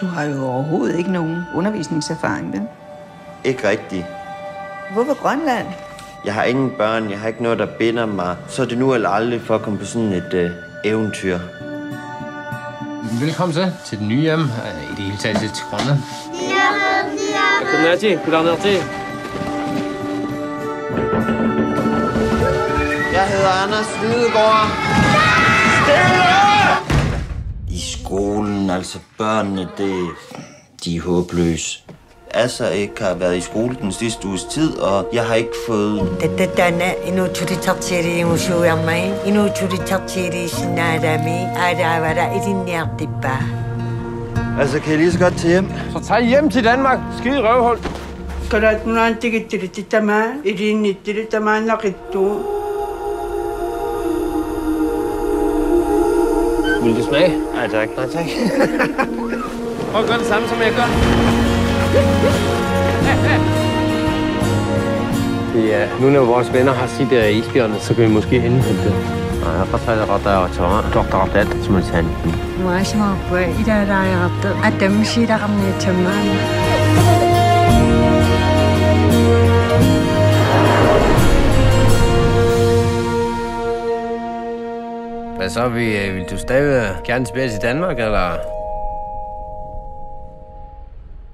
Du har jo overhovedet ikke nogen undervisningserfaring, vel? Ikke rigtigt. Hvorfor Grønland? Jeg har ingen børn, jeg har ikke noget, der binder mig. Så er det nu eller aldrig for at komme på sådan et eventyr. Velkommen til det nye hjem. I det hele taget til Grønland. Jeg hedder Anders Lidegaard. I skolen, altså børnene, de er håbløse. Asser ikke har været i skole den sidste uges tid, og jeg har ikke fået... Altså, kan jeg lige så godt til hjem? Så tag hjem til Danmark. Skide røvhul. Vil du smage? Nej, tak. Nej, tak. Prøv at gøre det samme, som jeg gør. Ja, nu når vores venner har sit isbjørne, så kan vi måske indhente det. Jeg fortæller at der er doktor Radat, som er sandt. Hvad så? Vil du stadig gerne tilbage til Danmark, eller?